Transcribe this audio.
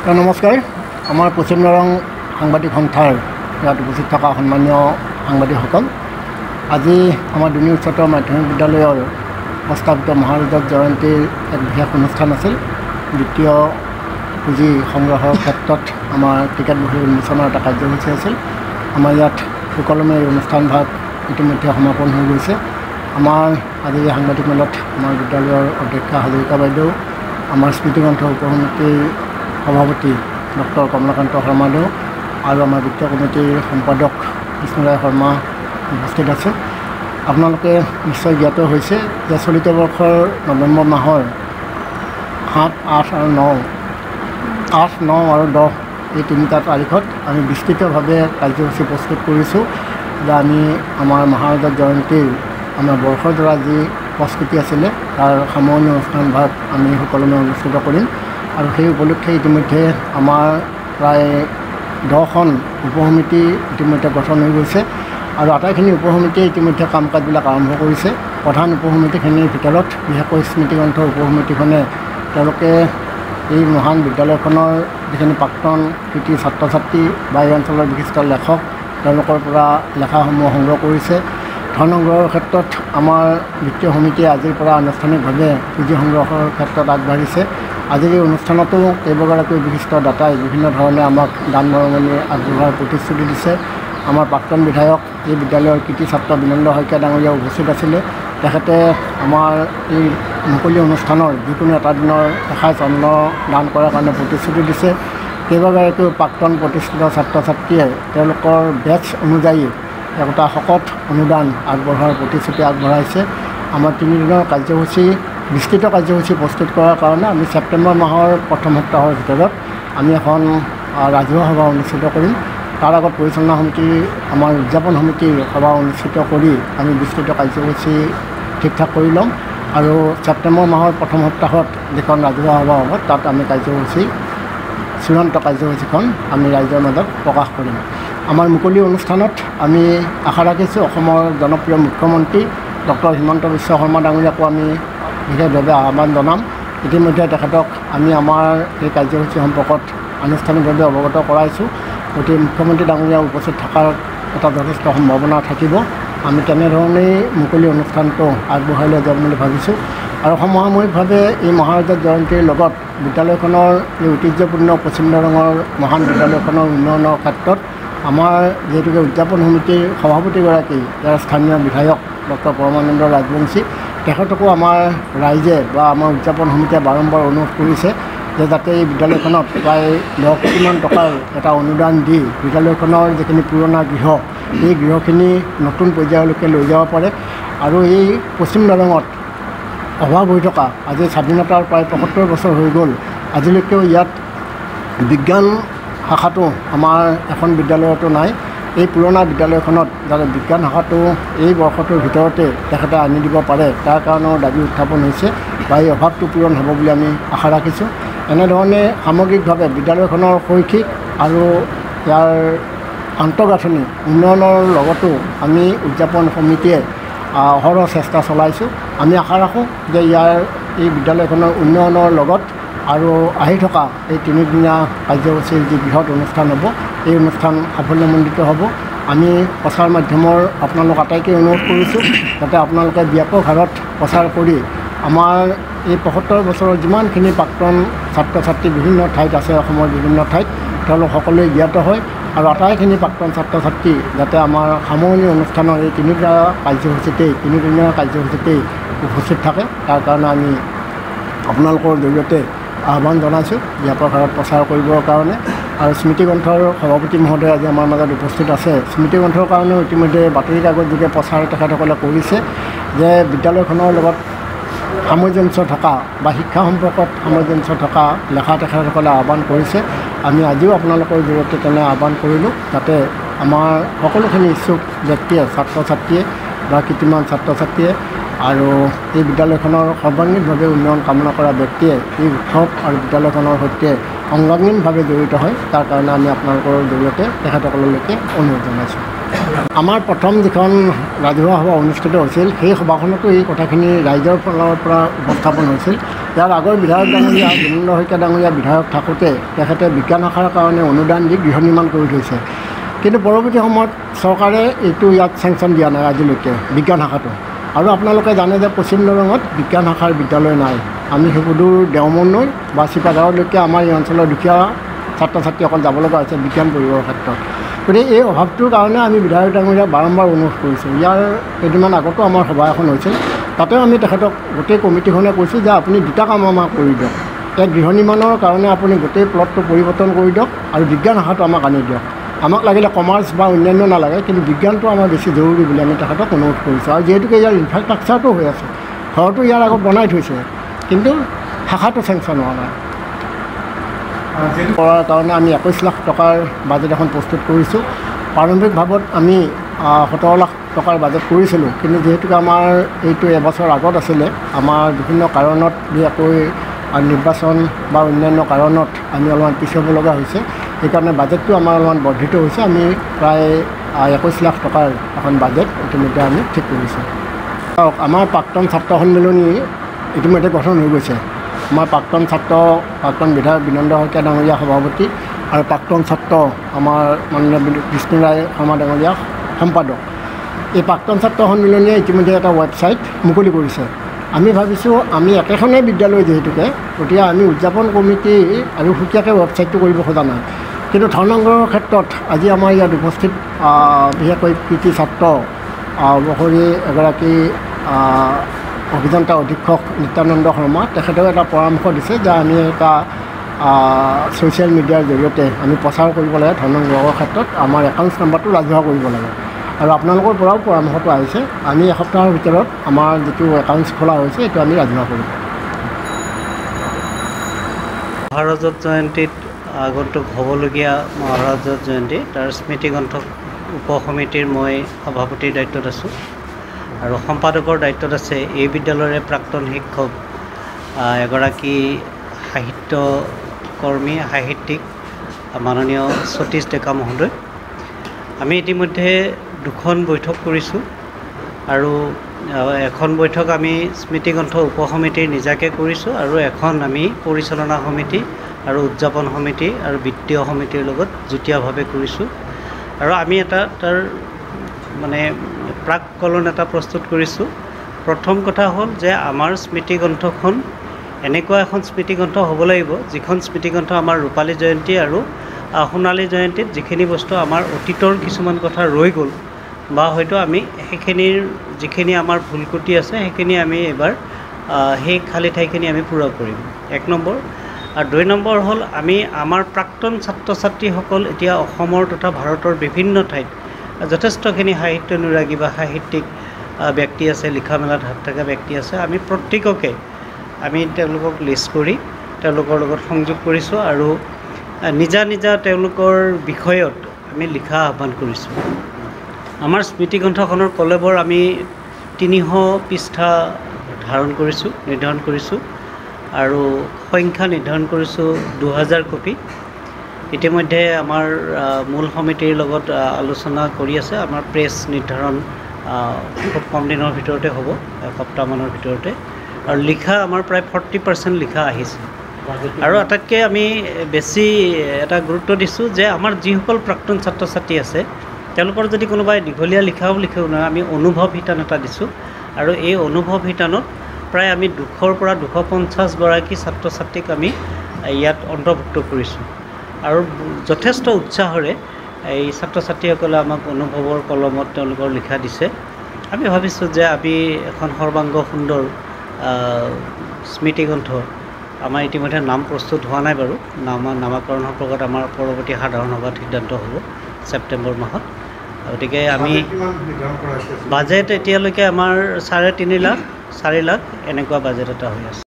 নমস্কাৰ। আমাৰ পশ্চিম দৰং সাংবাদিক সন্থাৰ ইয়াত উপস্থিত থকা সন্মানীয় সাংবাদিকসকল, আজি আমাৰ দুনী উচ্চতৰ মাধ্যমিক বিদ্যালয়ৰ প্ৰস্তাৱিত মহাৰাজা জয়ন্তীৰ এক বিশেষ অনুষ্ঠান আছিল। দ্বিতীয় পুঁজি সংগ্ৰহৰ ক্ষেত্ৰত আমাৰ টিকেট বহী উন্মোচনৰ এটা কাৰ্যসূচী আছিল। আমাৰ ইয়াত সুকলমে এই অনুষ্ঠানভাগ ইতিমধ্যে সমাপন হৈ গৈছে। আমাৰ আজি এই সাংবাদিক মেলত আমাৰ বিদ্যালয়ৰ অধ্যক্ষা হাজৰিকা বাইদেউ, আমাৰ স্মৃতিগ্ৰন্থ উপসমিতিৰ সভাপতি ডক্টৰ কমলাকান্ত শৰ্মাদেউ আৰু আমাৰ বিত্তীয় কমিটিৰ সম্পাদক বিষ্ণুৰায় শৰ্মা উপস্থিত আছে। আপোনালোকে নিশ্চয় জ্ঞাত হৈছে যে চলিত বৰ্ষৰ নৱেম্বৰ মাহৰ 7, 8 আৰু 9 আৰু 10 এই তিনিটা তাৰিখত আমি বিস্তৃতভাৱে কাৰ্যসূচী প্ৰস্তুত কৰিছোঁ যে আমি আমাৰ মহাৰাজা জয়ন্তীৰ আমাৰ বৰ্ষজোৰা যি প্ৰস্তুতি আছিলে তাৰ সামৰণি অনুষ্ঠানভাগ আমি সুকলমে অনুষ্ঠিত কৰিম। আৰু সেই উপলক্ষে ইতিমধ্যে আমাৰ প্ৰায় 10খন উপসমিতি ইতিমধ্যে গঠন হৈ গৈছে আৰু আটাইখিনি উপসমিতিয়ে ইতিমধ্যে কাম কাজবিলাক আৰম্ভ কৰিছে। প্ৰধান উপসমিতিখিনিৰ ভিতৰত বিশেষকৈ স্মৃতিগ্ৰন্থ উপসমিতিখনে তেওঁলোকে এই মহান বিদ্যালয়খনৰ যিখিনি প্ৰাক্তন কৃতি ছাত্ৰ ছাত্ৰী বা এই অঞ্চলৰ বিশিষ্ট লেখক তেওঁলোকৰ পৰা লেখাসমূহ সংগ্ৰহ কৰিছে। ধন সংগ্ৰহৰ ক্ষেত্ৰত আমাৰ বিত্তীয় সমিতিয়ে আজিৰ পৰা আনুষ্ঠানিকভাৱে পুঁজি সংগ্ৰহৰ ক্ষেত্ৰত আগবাঢ়িছে। আজিৰ এই অনুষ্ঠানতো কেইবাগৰাকী বিশিষ্ট দাতাই বিভিন্ন ধৰণে আমাক দান বৰঙণি আগবঢ়োৱাৰ প্ৰতিশ্ৰুতি দিছে। আমাৰ প্ৰাক্তন বিধায়ক এই বিদ্যালয়ৰ কৃতি ছাত্ৰ বিনন্দ শইকীয়া ডাঙৰীয়া উপস্থিত আছিলে। তেখেতে আমাৰ এই মুকলি অনুষ্ঠানৰ যিকোনো এটা দিনৰ এষাৰ চন্দ্ৰ দান কৰাৰ কাৰণে প্ৰতিশ্ৰুতি দিছে। কেইবাগৰাকীও প্ৰাক্তন প্ৰতিষ্ঠিত ছাত্ৰ ছাত্ৰীয়ে তেওঁলোকৰ বেটছ অনুযায়ী এটা শকত অনুদান আগবঢ়োৱাৰ প্ৰতিশ্ৰুতি আগবঢ়াইছে। আমাৰ 3 দিনৰ কাৰ্যসূচী বিস্তৃত কাৰ্যসূচী প্ৰস্তুত কৰাৰ কাৰণে আমি ছেপ্টেম্বৰ মাহৰ প্ৰথম সপ্তাহৰ ভিতৰত আমি এখন ৰাজহুৱা সভা অনুষ্ঠিত কৰিম। তাৰ আগত পৰিচালনা সমিতি আমাৰ উদযাপন সমিতিৰ সভা অনুষ্ঠিত কৰি আমি বিস্তৃত কাৰ্যসূচী ঠিক ঠাক কৰি ল'ম আৰু ছেপ্টেম্বৰ মাহৰ প্ৰথম সপ্তাহত যিখন ৰাজহুৱা সভা হ'ব তাত আমি চূড়ান্ত কাৰ্যসূচীখন আমি ৰাইজৰ মাজত প্ৰকাশ কৰিম। আমাৰ মুকলি অনুষ্ঠানত আমি আশা ৰাখিছোঁ অসমৰ জনপ্ৰিয় মুখ্যমন্ত্ৰী ডক্টৰ হিমন্ত বিশ্ব শৰ্মা ডাঙৰীয়াকো আমি বিশেষভাৱে আহ্বান জনাম। ইতিমধ্যে তেখেতক আমি আমাৰ এই কাৰ্যসূচী সম্পৰ্কত আনুষ্ঠানিকভাৱে অৱগত কৰাইছোঁ। গতিকে মুখ্যমন্ত্ৰী ডাঙৰীয়া উপস্থিত থকাৰ এটা যথেষ্ট সম্ভাৱনা থাকিব। আমি তেনেধৰণেই মুকলি অনুষ্ঠানটো আগবঢ়াই লৈ যাম বুলি ভাবিছোঁ। আৰু সমসাময়িকভাৱে এই মহাৰাজা জয়ন্তীৰ লগত বিদ্যালয়খনৰ এই ঐতিহ্যপূৰ্ণ পশ্চিম দৰঙৰ মহান বিদ্যালয়খনৰ উন্নয়নৰ ক্ষেত্ৰত আমাৰ যিহেতুকে উদযাপন সমিতিৰ সভাপতিগৰাকী ইয়াৰ স্থানীয় বিধায়ক ডক্টৰ পৰমানন্দ ৰাজবংশী, তেখেতকো আমাৰ ৰাইজে বা আমাৰ উদযাপন সমিতিয়ে বাৰম্বাৰ অনুৰোধ কৰিছে যে যাতে এই বিদ্যালয়খনত প্ৰায় 10 কোটিমান টকাৰ এটা অনুদান দি বিদ্যালয়খনৰ যিখিনি পুৰণা গৃহ এই গৃহখিনি নতুন পৰ্যায়লৈকে লৈ যাব পাৰে। আৰু এই পশ্চিম দৰঙত অভাৱ হৈ থকা আজি স্বাধীনতাৰ প্ৰায় 75 বছৰ হৈ গ'ল, আজিলৈকেও ইয়াত বিজ্ঞান শাখাটো আমাৰ এখন বিদ্যালয়তো নাই। এই পুৰণা বিদ্যালয়খনত যাতে বিজ্ঞান শাখাটো এই বৰ্ষটোৰ ভিতৰতে তেখেতে আনি দিব পাৰে তাৰ কাৰণেও দাবী উত্থাপন হৈছে বা এই অভাৱটো পূৰণ হ'ব বুলি আমি আশা ৰাখিছোঁ। এনেধৰণে সামগ্ৰিকভাৱে বিদ্যালয়খনৰ শৈক্ষিক আৰু ইয়াৰ আন্তঃগাঁথনি উন্নয়নৰ লগতো আমি উদযাপন সমিতিয়ে অহৰহ চেষ্টা চলাইছোঁ। আমি আশা ৰাখোঁ যে এই বিদ্যালয়খনৰ উন্নয়নৰ লগত আৰু আহি থকা এই 3 দিনীয়া কাৰ্যসূচীৰ যি বৃহৎ অনুষ্ঠান হ'ব এই অনুষ্ঠান সাফল্যমণ্ডিত হ'ব। আমি প্ৰচাৰ মাধ্যমৰ আপোনালোক আটাইকে অনুৰোধ কৰিছোঁ যাতে আপোনালোকে ব্যাপক হাৰত প্ৰচাৰ কৰি আমাৰ এই 75 বছৰৰ যিমানখিনি প্ৰাক্তন ছাত্ৰ ছাত্ৰী বিভিন্ন ঠাইত আছে, অসমৰ বিভিন্ন ঠাইত তেওঁলোক সকলোৱে জ্ঞাত হয় আৰু আটাইখিনি প্ৰাক্তন ছাত্ৰ ছাত্ৰী যাতে আমাৰ সামৰণি অনুষ্ঠানৰ এই 3দিনীয়া কাৰ্যসূচীতেই উপস্থিত থাকে তাৰ কাৰণে আমি আপোনালোকৰ জৰিয়তে আহ্বান জনাইছোঁ ব্যাপক হাৰত প্ৰচাৰ কৰিবৰ কাৰণে। আৰু স্মৃতিগ্ৰন্থৰ সভাপতি মহোদয় আজি আমাৰ মাজত উপস্থিত আছে। স্মৃতিগ্ৰন্থৰ কাৰণেও ইতিমধ্যে বাতৰি কাকত যোগে প্ৰচাৰ তেখেতসকলে কৰিছে যে বিদ্যালয়খনৰ লগত সামঞ্জস্য থকা বা শিক্ষা সম্পৰ্কত সামঞ্জস্য থকা লেখা তেখেতসকলে আহ্বান কৰিছে। আমি আজিও আপোনালোকৰ জৰিয়তে তেনে আহ্বান কৰিলোঁ যাতে আমাৰ সকলোখিনি ইচ্ছুক ব্যক্তিয়ে ছাত্ৰ ছাত্ৰীয়ে বা কৃতিমান ছাত্ৰ ছাত্ৰীয়ে আৰু এই বিদ্যালয়খনৰ সৰ্বাংগীনভাৱে উন্নয়ন কামনা কৰা ব্যক্তিয়ে এই উৎসৱ আৰু বিদ্যালয়খনৰ সৈতে অংগাংগীনভাৱে জড়িত হয় তাৰ কাৰণে আমি আপোনালোকৰ জৰিয়তে তেখেতসকললৈকে অনুৰোধ জনাইছোঁ। আমাৰ প্ৰথম যিখন ৰাজহুৱা সভা অনুষ্ঠিত হৈছিল সেই সভাখনতো এই কথাখিনি ৰাইজৰ ফালৰ পৰা উপস্থাপন হৈছিল। ইয়াৰ আগৰ বিধায়ক ডাঙৰীয়া বিনন্দ শইকীয়া ডাঙৰীয়া বিধায়ক থাকোঁতে তেখেতে বিজ্ঞান শাখাৰ কাৰণে অনুদান দি গৃহ নিৰ্মাণ কৰি থৈছে, কিন্তু পৰৱৰ্তী সময়ত চৰকাৰে এইটো ইয়াত চেংচন দিয়া নাই আজিলৈকে বিজ্ঞান শাখাটো। আৰু আপোনালোকে জানে যে পশ্চিম দৰঙত বিজ্ঞান শাখাৰ বিদ্যালয় নাই। আমি সুদূৰ দেওমনৈ বা চিপাঝাৰলৈকে আমাৰ এই অঞ্চলৰ দুখীয়া ছাত্ৰ ছাত্ৰীসকল যাব লগা হৈছে বিজ্ঞান পঢ়িবৰ ক্ষেত্ৰত। গতিকে এই অভাৱটোৰ কাৰণে আমি বিধায়ক ডাঙৰীয়াক বাৰম্বাৰ অনুৰোধ কৰিছোঁ। ইয়াৰ কেইদিনমান আগতো আমাৰ সভা এখন হৈছিল, তাতেও আমি তেখেতক গোটেই কমিটিখনে কৈছোঁ যে আপুনি দুটা কাম আমাক কৰি দিয়ক। এক গৃহ নিৰ্মাণৰ কাৰণে আপুনি গোটেই প্লটটো পৰিৱৰ্তন কৰি দিয়ক আৰু বিজ্ঞান শাখাটো আমাক আনি দিয়ক। আমাক লাগিলে কমাৰ্চ বা অন্যান্য নালাগে, কিন্তু বিজ্ঞানটো আমাৰ বেছি জৰুৰী বুলি আমি তেখেতক অনুৰোধ কৰিছোঁ। আৰু যিহেতুকে ইয়াৰ ইনফ্ৰাষ্ট্ৰাকচাৰটো হৈ আছে, ঘৰটো ইয়াৰ আগত বনাই থৈছে, কিন্তু শাখাটো চেংচন হোৱা নাই। কৰাৰ কাৰণে আমি 21 লাখ টকাৰ বাজেট এখন প্ৰস্তুত কৰিছোঁ। প্ৰাৰম্ভিক ভাৱত আমি 17 লাখ টকাৰ বাজেট কৰিছিলোঁ, কিন্তু যিহেতুকে আমাৰ এইটো এবছৰ আগত আছিলে, আমাৰ বিভিন্ন কাৰণত বিশেষকৈ নিৰ্বাচন বা অন্যান্য কাৰণত আমি অলপমান পিছ হ'ব লগা হৈছে। সেইকাৰণে বাজেটটো আমাৰ অলপমান বৰ্ধিত হৈছে। আমি প্ৰায় 21 লাখ টকাৰ এখন বাজেট ইতিমধ্যে আমি ঠিক কৰিছোঁ। আমাৰ প্ৰাক্তন ছাত্ৰ সন্মিলনী ইতিমধ্যে গঠন হৈ গৈছে। আমাৰ প্ৰাক্তন বিধায়ক বিনন্দ শইকীয়া ডাঙৰীয়া সভাপতি আৰু প্ৰাক্তন ছাত্ৰ আমাৰ মাননীয় বিষ্ণু ৰায় শৰ্মা ডাঙৰীয়া সম্পাদক। এই প্ৰাক্তন ছাত্ৰ সন্মিলনীয়ে ইতিমধ্যে এটা ৱেবছাইট মুকলি কৰিছে। আমি ভাবিছোঁ আমি একেখনেই বিদ্যালয় যিহেতুকে, গতিকে আমি উদযাপন কমিটি আৰু সুকীয়াকৈ ৱেবছাইটটো কৰিব খোজা নাই। কিন্তু ধৰ্নাংগৰৰ ক্ষেত্ৰত আজি আমাৰ ইয়াত উপস্থিত বিশেষকৈ কৃতি ছাত্ৰ অৱসৰী এগৰাকী অভিযন্তা অধীক্ষক নিত্যানন্দ শৰ্মা, তেখেতেও এটা পৰামৰ্শ দিছে যে আমি এটা ছ'চিয়েল মিডিয়াৰ জৰিয়তে আমি প্ৰচাৰ কৰিব লাগে ধৰ্নাংগৰৰ ক্ষেত্ৰত, আমাৰ একাউণ্টছ নাম্বাৰটো ৰাজহুৱা কৰিব লাগে। আৰু আপোনালোকৰ পৰাও পৰামৰ্শটো আহিছে, আমি এসপ্তাহৰ ভিতৰত আমাৰ যিটো একাউণ্টছ খোলা হৈছে এইটো আমি ৰাজহুৱা কৰিম। মহাৰাজত জয়ন্তীত আগন্তুক হ'বলগীয়া মহাৰাজত জয়ন্তী তাৰ স্মৃতিগ্ৰন্থ উপসমিতিৰ মই সভাপতিৰ দায়িত্বত আছোঁ আৰু সম্পাদকৰ দায়িত্বত আছে এই বিদ্যালয়ৰে প্ৰাক্তন শিক্ষক এগৰাকী সাহিত্যকৰ্মী সাহিত্যিক মাননীয় সতীশ ডেকা মহোদয়। আমি ইতিমধ্যে 2খন বৈঠক কৰিছোঁ আৰু এখন বৈঠক আমি স্মৃতিগ্ৰন্থ উপসমিতিৰ নিজাকৈ কৰিছোঁ আৰু এখন আমি পৰিচালনা সমিতি আৰু উদযাপন সমিতি আৰু বিত্তীয় সমিতিৰ লগত যুটীয়াভাৱে কৰিছোঁ। আৰু আমি তাৰ মানে প্ৰাককলন এটা প্ৰস্তুত কৰিছোঁ। প্ৰথম কথা হ'ল যে আমাৰ স্মৃতিগ্ৰন্থখন এনেকুৱা এখন স্মৃতিগ্ৰন্থ হ'ব লাগিব যিখন স্মৃতিগ্ৰন্থ আমাৰ ৰূপালী জয়ন্তী আৰু সোণালী জয়ন্তীত যিখিনি বস্তু আমাৰ অতীতৰ কিছুমান কথা ৰৈ গ'ল বা হয়তো আমি সেইখিনিৰ যিখিনি আমাৰ ভুল ক্ৰুটি আছে সেইখিনি আমি এবাৰ সেই খালী ঠাইখিনি আমি পূৰা কৰিম, 1 নম্বৰ। আৰু 2 নম্বৰ হ'ল আমি আমাৰ প্ৰাক্তন ছাত্ৰ ছাত্ৰীসকল এতিয়া অসমৰ তথা ভাৰতৰ বিভিন্ন ঠাইত যথেষ্টখিনি সাহিত্যানুৰাগী বা সাহিত্যিক ব্যক্তি আছে, লিখা মেলাত হাত থকা ব্যক্তি আছে। আমি প্ৰত্যেককে আমি তেওঁলোকক লিষ্ট কৰি তেওঁলোকৰ লগত সংযোগ কৰিছোঁ আৰু নিজা নিজা তেওঁলোকৰ বিষয়ত আমি লিখা আহ্বান কৰিছোঁ। আমাৰ স্মৃতিগ্ৰন্থখনৰ কলেবৰ আমি 300 পৃষ্ঠা নিৰ্ধাৰণ কৰিছোঁ আৰু সংখ্যা নিৰ্ধাৰণ কৰিছোঁ 2000 কপি। ইতিমধ্যে আমাৰ মূল সমিতিৰ লগত আলোচনা কৰি আছে। আমাৰ প্ৰেছ নিৰ্ধাৰণ খুব কম দিনৰ ভিতৰতে হ'ব, এসপ্তাহমানৰ ভিতৰতে। আৰু লিখা আমাৰ প্ৰায় 40% লিখা আহিছে। আৰু আটাইতকৈ আমি বেছি এটা গুৰুত্ব দিছোঁ যে আমাৰ যিসকল প্ৰাক্তন ছাত্ৰ ছাত্ৰী আছে তেওঁলোকৰ যদি কোনোবাই দীঘলীয়া লিখাও লিখেও নহয়, আমি অনুভৱ শিতান এটা দিছোঁ আৰু এই অনুভৱ শিতানত প্ৰায় আমি 200 পৰা 250 গৰাকী ছাত্ৰ ছাত্ৰীক আমি ইয়াত অন্তৰ্ভুক্ত কৰিছোঁ। আৰু যথেষ্ট উৎসাহৰে এই ছাত্ৰ ছাত্ৰীসকলে আমাক অনুভৱৰ কলমত তেওঁলোকৰ লিখা দিছে। আমি ভাবিছোঁ যে আমি এখন সৰ্বাংগ সুন্দৰ স্মৃতিগ্ৰন্থ, আমাৰ ইতিমধ্যে নাম প্ৰস্তুত হোৱা নাই বাৰু, নামাকৰণ সম্পৰ্কত আমাৰ পৰৱৰ্তী সাধাৰণ সভাত সিদ্ধান্ত হ'ব ছেপ্টেম্বৰ মাহত। গতিকে আমি বাজেট এতিয়ালৈকে আমাৰ 3.5 লাখ 4 লাখ এনেকুৱা বাজেট এটা হৈ আছে।